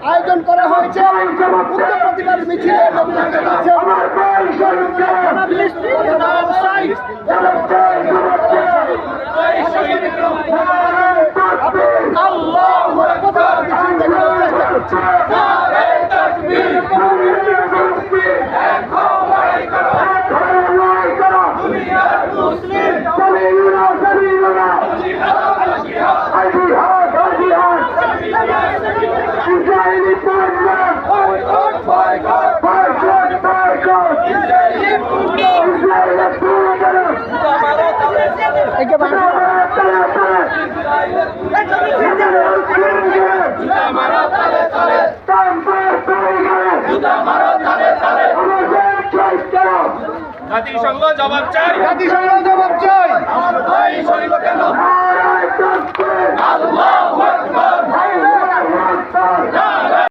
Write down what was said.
আয়োজন করা হয়েছে প্রতিবাদ মিছিলের জাতিসংঘ জবাব চাই, জাতিসংঘ জবাব চাই। আমার ভাই শহীদ কেন?